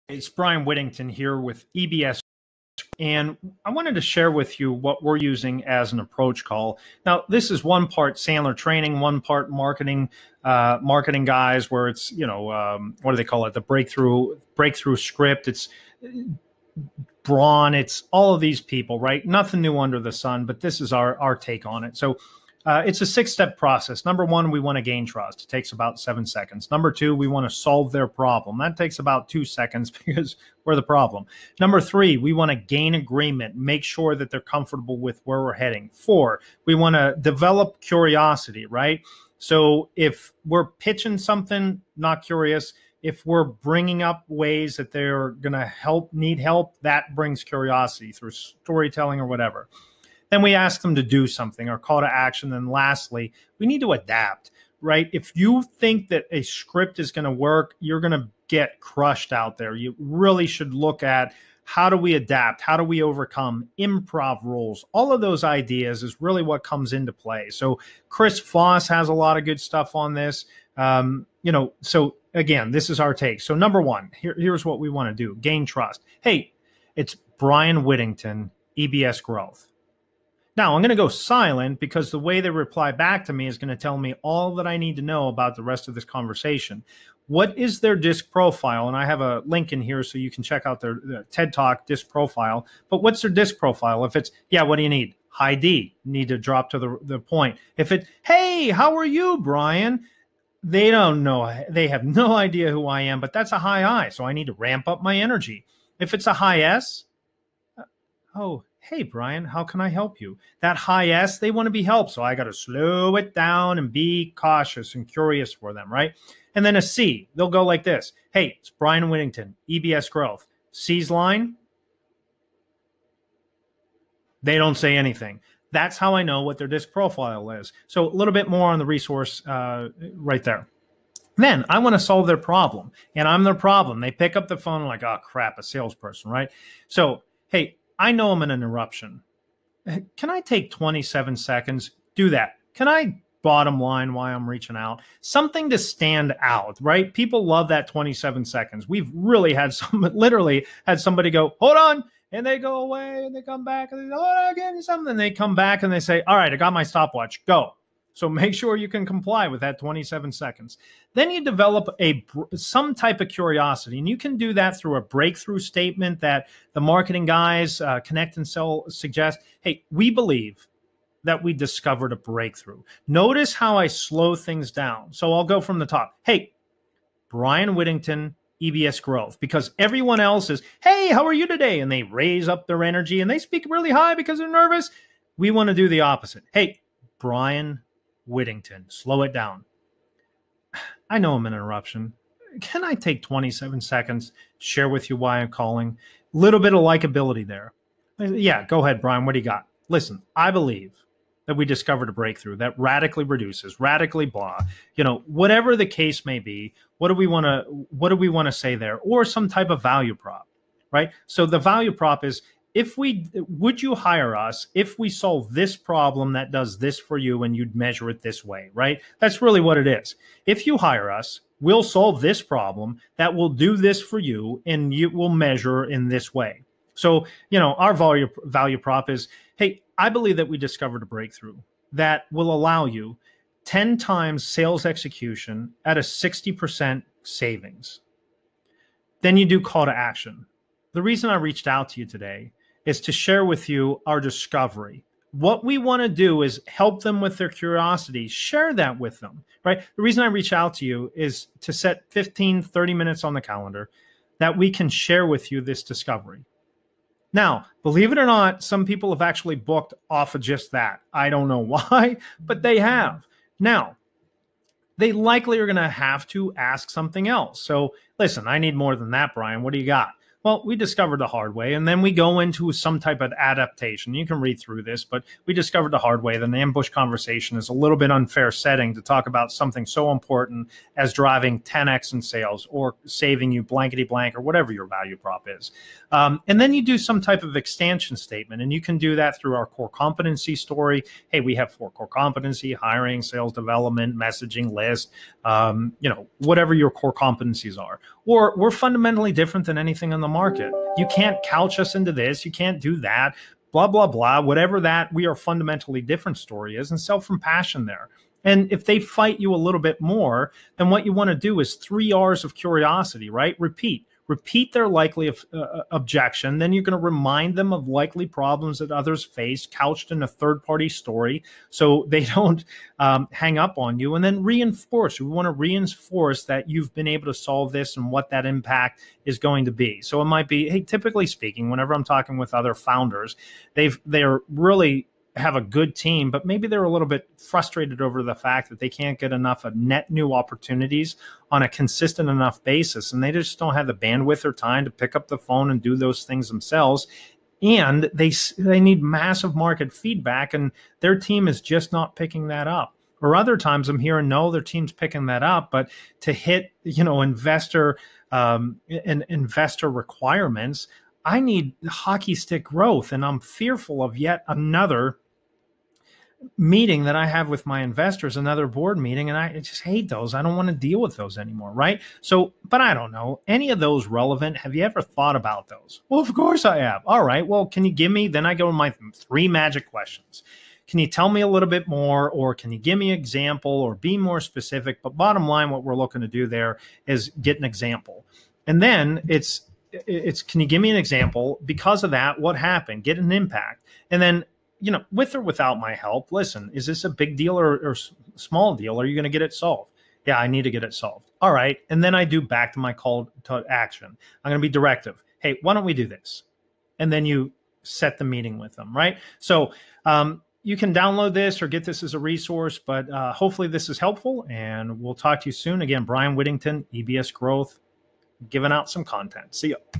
It's Brian Whittington here with EBS, and I wanted to share with you what we're using as an approach call. Now, this is one part Sandler training, one part marketing, marketing guys, where it's what do they call it? The breakthrough script. It's Braun. It's all of these people, right? Nothing new under the sun, but this is our take on it. So. It's a 6-step process. Number one, we want to gain trust. It takes about 7 seconds. Number two, we want to solve their problem. That takes about 2 seconds because we're the problem. Number three, we want to gain agreement, make sure that they're comfortable with where we're heading. 4, we want to develop curiosity, right? So if we're pitching something, not curious. If we're bringing up ways that they're going to need help, that brings curiosity through storytelling or whatever. Then we ask them to do something, our call to action. Then lastly, we need to adapt, right? If you think that a script is going to work, you're going to get crushed out there. You really should look at how do we adapt? How do we overcome improv rules? All of those ideas is really what comes into play. So Chris Voss has a lot of good stuff on this. So again, this is our take. So number one, here's what we want to do. Gain trust. Hey, it's Brian Whittington, EBS Growth. Now, I'm going to go silent because the way they reply back to me is going to tell me all that I need to know about the rest of this conversation. What is their DISC profile? And I have a link in here so you can check out their TED Talk DISC profile. But what's their DISC profile? If it's, what do you need? High D. Need to drop to the point. If it's, hey, how are you, Brian? They don't know. They have no idea who I am, but that's a high I. So I need to ramp up my energy. If it's a high S, hey, Brian, how can I help you? That high S, they want to be helped. So I got to slow it down and be cautious and curious for them, right? And then a C, they'll go like this. Hey, it's Brian Whittington, EBS Growth. C's line, they don't say anything. That's how I know what their DISC profile is. So a little bit more on the resource right there. Then I want to solve their problem, and I'm their problem. They pick up the phone like, oh, crap, a salesperson, right? So, hey, I know I'm in an interruption. Can I take 27 seconds? Do that. Can I bottom line why I'm reaching out? Something to stand out, right? People love that 27 seconds. We've really had literally had somebody go, hold on. And they go away and they come back and they go, oh, again, something. They come back and they say, all right, I got my stopwatch. Go. So make sure you can comply with that 27 seconds. Then you develop some type of curiosity, and you can do that through a breakthrough statement that the marketing guys, Connect and Sell, suggest. Hey, we believe that we discovered a breakthrough. Notice how I slow things down. So I'll go from the top. Hey, Brian Whittington, EBS Growth, because everyone else is, hey, how are you today? And they raise up their energy and they speak really high because they're nervous. We want to do the opposite. Hey, Brian Whittington, slow it down. I know I'm an interruption. Can I take 27 seconds, share with you why I'm calling? Little bit of likability there. Yeah, go ahead, Brian. What do you got? Listen, I believe that we discovered a breakthrough that radically reduces, radically blah, whatever the case may be. What do we want to say there? Or some type of value prop, right? So the value prop is, would you hire us if we solve this problem that does this for you and you'd measure it this way, right? That's really what it is. If you hire us, we'll solve this problem that will do this for you and you will measure in this way. So, our value prop is, hey, I believe that we discovered a breakthrough that will allow you 10 times sales execution at a 60% savings. Then you do call to action. The reason I reached out to you today is to share with you our discovery. What we want to do is help them with their curiosity, share that with them, right? The reason I reach out to you is to set 15, 30 minutes on the calendar that we can share with you this discovery. Now, believe it or not, some people have actually booked off of just that. I don't know why, but they have. Now, they likely are going to have to ask something else. So listen, I need more than that, Brian. What do you got? Well, we discovered the hard way, and then we go into some type of adaptation. You can read through this, but we discovered the hard way that an ambush conversation is a little bit unfair setting to talk about something so important as driving 10x in sales or saving you blankety blank or whatever your value prop is. And then you do some type of expansion statement, and you can do that through our core competency story. Hey, we have 4 core competency: hiring, sales development, messaging, list, whatever your core competencies are. or we're fundamentally different than anything on the market. You can't couch us into this. You can't do that, blah, blah, blah, whatever that we are fundamentally different story is, and sell from passion there. And if they fight you a little bit more, then what you want to do is 3 R's of curiosity, right? Repeat their likely objection. Then you're going to remind them of likely problems that others face, couched in a third-party story, so they don't hang up on you. And then reinforce. We want to reinforce that you've been able to solve this and what that impact is going to be. So it might be, hey, typically speaking, whenever I'm talking with other founders, they're really have a good team, but maybe they're a little bit frustrated over the fact that they can't get enough of net new opportunities on a consistent enough basis. And they just don't have the bandwidth or time to pick up the phone and do those things themselves. And they need massive market feedback, and their team is just not picking that up. Or other times I'm hearing, no, their team's picking that up, but to hit, investor requirements, I need hockey stick growth, and I'm fearful of yet another meeting that I have with my investors, another board meeting, and I just hate those. I don't want to deal with those anymore, right? So, but I don't know. Any of those relevant? Have you ever thought about those? Well, of course I have. All right, well, can you give me, then I go to my 3 magic questions. Can you tell me a little bit more, or can you give me an example, or be more specific? But bottom line, what we're looking to do there is get an example. And then it's can you give me an example? Because of that, what happened? Get an impact. And then, with or without my help, listen, is this a big deal or small deal? Are you going to get it solved? Yeah, I need to get it solved. All right. And then I do back to my call to action. I'm going to be directive. Hey, why don't we do this? And then you set the meeting with them, right? So you can download this or get this as a resource, but hopefully this is helpful, and we'll talk to you soon. Again, Brian Whittington, EBS Growth, giving out some content. See ya.